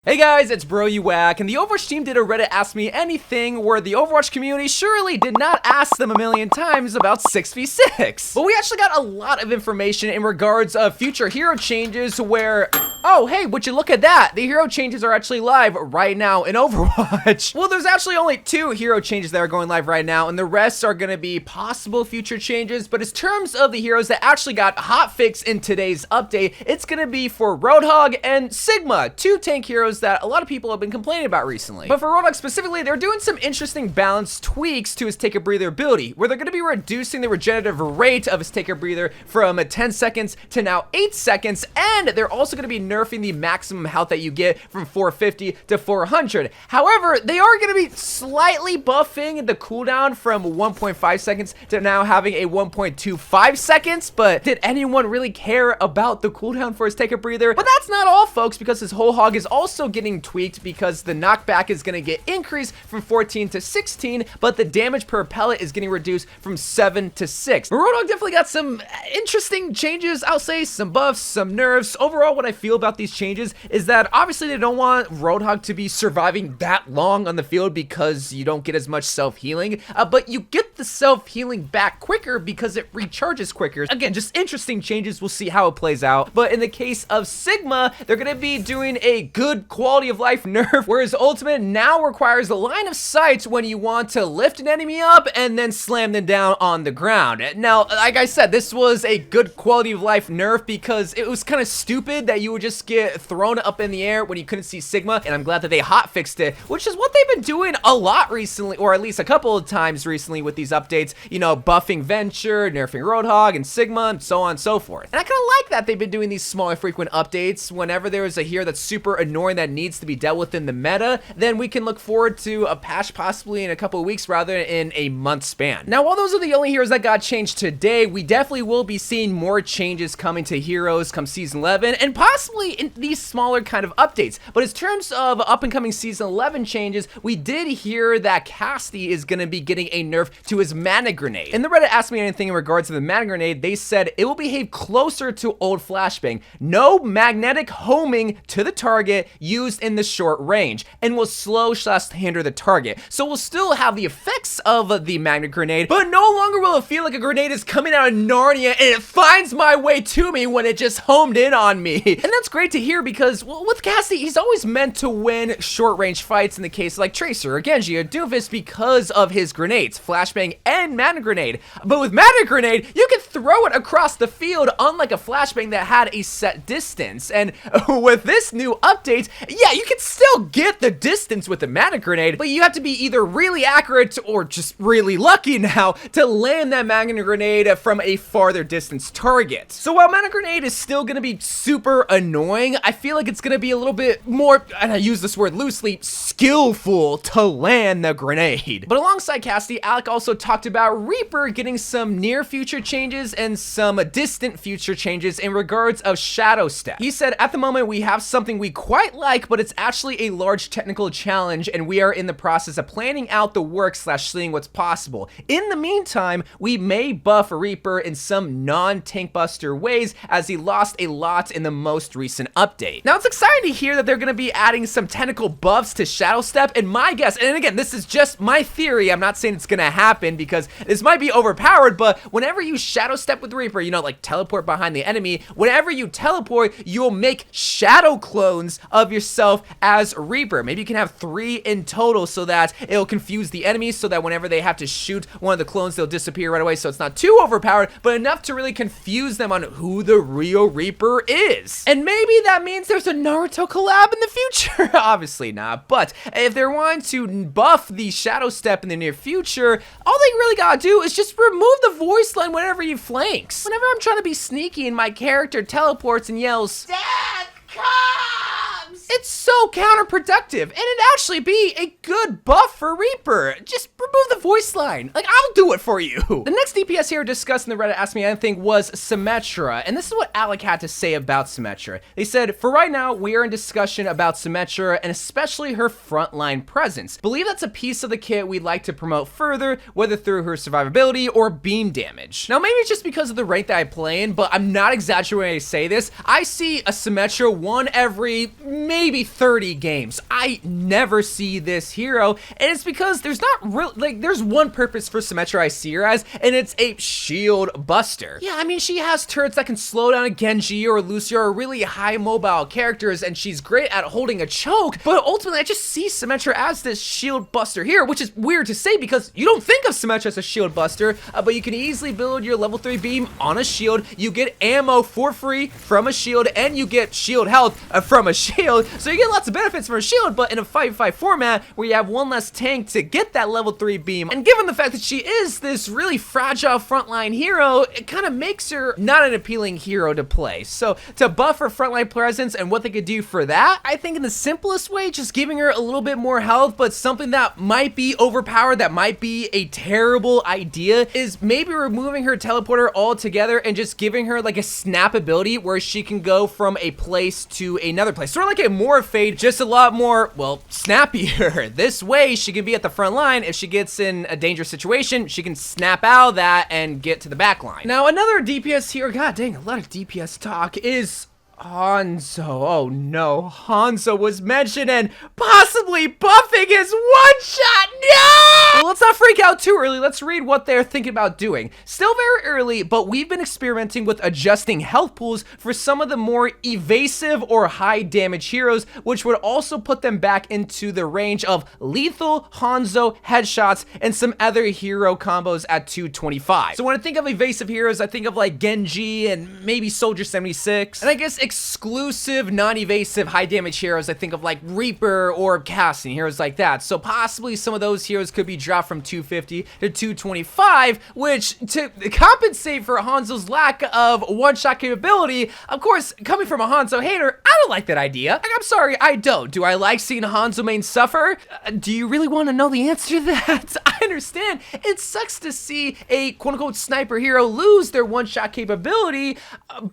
Hey guys, it's Bro You Whack, and the Overwatch team did a Reddit Ask Me Anything where the Overwatch community surely did not ask them a million times about 6v6. But we actually got a lot of information in regards of future hero changes where, oh hey, would you look at that? The hero changes are actually live right now in Overwatch. Well, there's actually only 2 hero changes that are going live right now, and the rest are going to be possible future changes. But in terms of the heroes that actually got hotfix in today's update, it's going to be for Roadhog and Sigma, 2 tank heroes that a lot of people have been complaining about recently. But for Roadhog specifically, they're doing some interesting balance tweaks to his take a breather ability, where they're going to be reducing the regenerative rate of his take a breather from 10 seconds to now 8 seconds, and they're also going to be nerfing the maximum health that you get from 450 to 400. However, they are going to be slightly buffing the cooldown from 1.5 seconds to now having a 1.25 seconds, but did anyone really care about the cooldown for his take a breather? But that's not all, folks, because his whole hog is also getting tweaked because the knockback is going to get increased from 14 to 16, but the damage per pellet is getting reduced from 7 to 6. Roadhog definitely got some interesting changes, I'll say, some buffs, some nerfs. Overall, what I feel about these changes is that obviously they don't want Roadhog to be surviving that long on the field because you don't get as much self-healing, but you get the self-healing back quicker because it recharges quicker. Again, just interesting changes. We'll see how it plays out. But in the case of Sigma, they're going to be doing a good quality of life nerf, where his ultimate now requires the line of sight when you want to lift an enemy up and then slam them down on the ground. Now, like I said, this was a good quality of life nerf because it was kind of stupid that you would just get thrown up in the air when you couldn't see Sigma, and I'm glad that they hotfixed it, which is what they've been doing a lot recently, or at least a couple of times recently with these updates, you know, buffing Venture, nerfing Roadhog and Sigma, and so on and so forth. And I kind of like that they've been doing these small and frequent updates. Whenever there is a hero that's super annoying that needs to be dealt with in the meta, then we can look forward to a patch possibly in a couple of weeks rather than in a month span. Now, while those are the only heroes that got changed today, we definitely will be seeing more changes coming to heroes come season 11 and possibly in these smaller kind of updates. But in terms of up and coming season 11 changes, we did hear that Cassidy is going to be getting a nerf to his mana grenade. In the Reddit Ask Me Anything in regards to the mana grenade, they said it will behave closer to old flashbang. No magnetic homing to the target used in the short range, and will slow/hinder the target. So we'll still have the effects of the magnet grenade, but no longer will it feel like a grenade is coming out of Narnia and it finds my way to me when it just homed in on me. And that's great to hear because, well, with Cassidy, he's always meant to win short range fights in the case like Tracer or Genji or Doofus because of his grenades, flashbang and mana grenade. But with mana grenade, you can throw it across the field unlike a flashbang that had a set distance. And with this new update, yeah, you can still get the distance with the mana grenade, but you have to be either really accurate or just really lucky now to land that mana grenade from a farther distance target. So while mana grenade is still going to be super annoying, I feel like it's going to be a little bit more, and I use this word loosely, skillful to land the grenade. But alongside Cassidy, Alec also talked about Reaper getting some near future changes and some distant future changes in regards of shadow step. He said, at the moment we have something we quite like, but it's actually a large technical challenge and we are in the process of planning out the work / seeing what's possible. In the meantime, we may buff Reaper in some non-tank buster ways as he lost a lot in the most recent update. Now it's exciting to hear that they're going to be adding some technical buffs to shadow step, and my guess, and again, this is just my theory, I'm not saying it's going to happen because this might be overpowered, but whenever you shadow step with Reaper, you know, like teleport behind the enemy, whenever you teleport, you'll make shadow clones of yourself as Reaper. Maybe you can have 3 in total so that it'll confuse the enemies so that whenever they have to shoot one of the clones, they'll disappear right away, so it's not too overpowered, but enough to really confuse them on who the real Reaper is. And maybe that means there's a Naruto collab in the future. Obviously not, but if they're wanting to buff the shadow step in the near future, all they really gotta do is just remove the voice line whenever he flanks. Whenever I'm trying to be sneaky and my character teleports and yells, "Death comes!" it's so counterproductive, and it'd actually be a good buff for Reaper. Just remove the voice line. Like, I'll do it for you. The next DPS hero discussed in the Reddit Ask Me Anything was Symmetra, and this is what Alec had to say about Symmetra. They said, for right now, we are in discussion about Symmetra and especially her frontline presence. Believe that's a piece of the kit we'd like to promote further, whether through her survivability or beam damage. Now, maybe it's just because of the rank that I play in, but I'm not exaggerating when I say this. I see a Symmetra one every maybe 30 games. I never see this hero, and it's because there's not really, like, there's one purpose for Symmetra I see her as, and it's a shield buster. Yeah, I mean, she has turrets that can slow down a Genji or Lucio or really high mobile characters, and she's great at holding a choke, but ultimately I just see Symmetra as this shield buster here, which is weird to say because you don't think of Symmetra as a shield buster, but you can easily build your level 3 beam on a shield, you get ammo for free from a shield, and you get shield health from a shield, so you get lots of benefits from a shield, but in a 5v5 format where you have one less tank to get that level 3 beam, and given the fact that she is this really fragile frontline hero, it kind of makes her not an appealing hero to play. So to buff her frontline presence and what they could do for that, I think in the simplest way, just giving her a little bit more health, but something that might be overpowered, that might be a terrible idea, is maybe removing her teleporter altogether and just giving her like a snap ability where she can go from a place to another place. Sort of like a Morphade, just a lot more, well, snappier. This way, she can be at the front line. If she gets in a dangerous situation, she can snap out of that and get to the back line. Now, another DPS hero, god dang, a lot of DPS talk, is Hanzo. Oh no, Hanzo was mentioned and possibly buffing his one-shot. No! Well, let's not freak out too early. Let's read what they're thinking about doing. Still very early, but we've been experimenting with adjusting health pools for some of the more evasive or high damage heroes, which would also put them back into the range of lethal, Hanzo, headshots, and some other hero combos at 225. So when I think of evasive heroes, I think of like Genji and maybe Soldier 76. And I guess exclusive, non-evasive, high damage heroes, I think of like Reaper or Cassidy, heroes like that. So possibly some of those heroes could be dropped from 250 to 225, which to compensate for Hanzo's lack of one-shot capability, of course, coming from a Hanzo hater, I don't like that idea. Like, I'm sorry, I don't. Do I like seeing Hanzo main suffer? Do you really want to know the answer to that? I understand. It sucks to see a quote-unquote sniper hero lose their one-shot capability,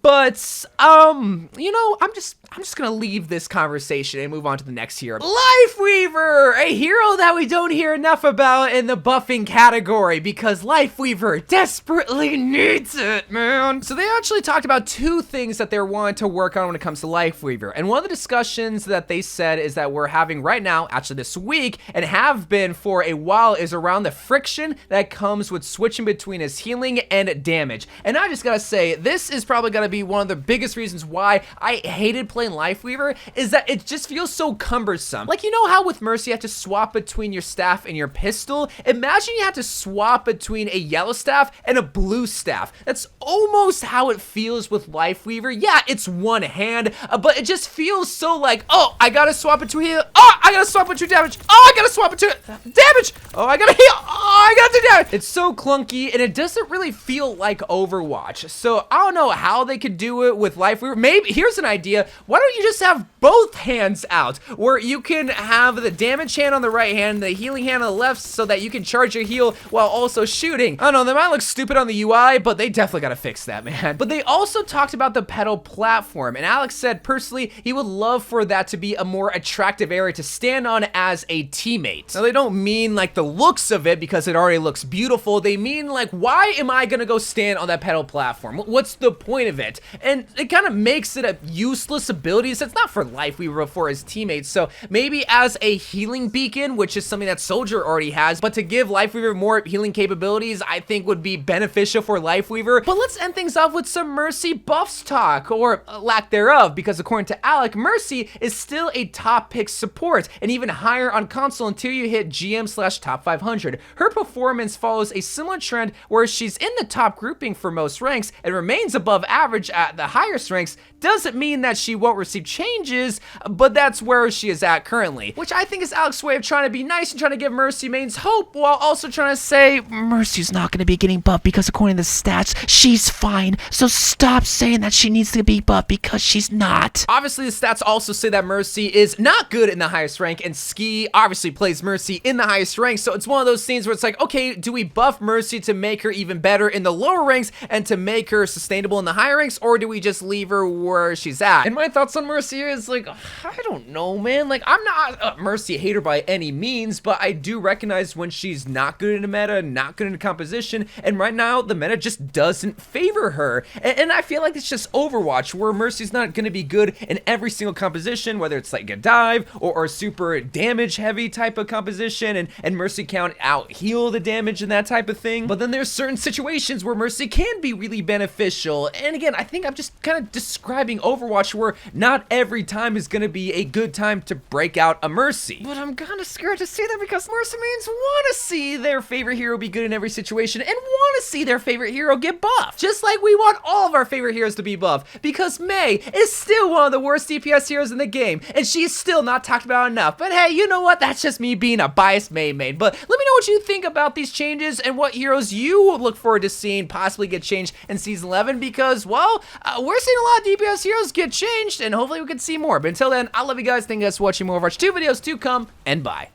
but, you know, I'm just gonna leave this conversation and move on to the next hero. Lifeweaver, a hero that we don't hear enough about in the buffing category because Lifeweaver desperately needs it, man. So they actually talked about two things that they're wanting to work on when it comes to Lifeweaver. And one of the discussions that they said is that we're having right now, actually this week, and have been for a while, is around the friction that comes with switching between his healing and damage. And I just gotta say, this is probably gonna be one of the biggest reasons why I hated playing Lifeweaver, is that it just feels so cumbersome. Like, you know how with Mercy you have to swap between your staff and your pistol? Imagine you had to swap between a yellow staff and a blue staff. That's almost how it feels with Lifeweaver. Yeah, it's one hand, but it just feels so like, oh, I gotta swap between heal. Oh, I gotta swap between damage. Oh, I gotta swap between damage. Oh, I gotta heal. Oh, I gotta do damage. It's so clunky, and it doesn't really feel like Overwatch. So I don't know how they could do it with Lifeweaver. Maybe, here's an idea. Why don't you just have both hands out, where you can have the damage hand on the right hand, the healing hand on the left, so that you can charge your heal while also shooting. I don't know, that might look stupid on the UI, but they definitely gotta fix that, man. But they also talked about the pedal platform, and Alex said personally he would love for that to be a more attractive area to stand on as a teammate. Now, they don't mean like the looks of it because it already looks beautiful. They mean like, why am I gonna go stand on that pedal platform? What's the point of it? And it kind of makes it a useless ability. So it's not for Lifeweaver, for his teammates. So maybe as a healing beacon, which is something that Soldier already has, but to give Lifeweaver more healing capabilities, I think would be beneficial for Lifeweaver. But let's end things off with some Mercy buffs talk, or lack thereof, because according to Alec, Mercy is still a top pick support, and even higher on console until you hit GM/top 500. Her performance follows a similar trend where she's in the top grouping for most ranks and remains above average at the highest ranks. Doesn't mean that she won't receive changes, but that's where she is at currently, which I think is Alex's way of trying to be nice and trying to give Mercy mains hope, while also trying to say Mercy's not going to be getting buffed because according to the stats, she's fine, so stop saying that she needs to be buffed because she's not. Obviously, the stats also say that Mercy is not good in the highest rank, and Ski obviously plays Mercy in the highest rank, so it's one of those those things where it's like, okay, do we buff Mercy to make her even better in the lower ranks and to make her sustainable in the higher ranks, or do we just leave her where she's at? And my thoughts on Mercy is like, I don't know, man. Like, I'm not a Mercy hater by any means, but I do recognize when she's not good in a meta, not good in a composition, and right now the meta just doesn't favor her. And I feel like it's just Overwatch, where Mercy's not going to be good in every single composition, whether it's like a dive or super damage heavy type of composition, and Mercy can't out heal the damage and that type of thing. But then there's certain situations where Mercy can be really beneficial. And again, I think I'm just kind of describing Overwatch, where not every time is going to be a good time to break out a Mercy. But I'm kind of scared to say that because Mercy mains want to see their favorite hero be good in every situation and want to see their favorite hero get buffed. Just like we want all of our favorite heroes to be buffed, because Mei is still one of the worst DPS heroes in the game, and she's still not talked about enough. But hey, you know what? That's just me being a biased Mei main. But let me know what you think about these changes and what heroes you look forward to seeing possibly get changed in Season 11, because, well, we're seeing a lot of DPS heroes get changed, and hopefully we can see more. But until then, I love you guys. Thank you guys for watching more Overwatch 2 videos to come, and bye.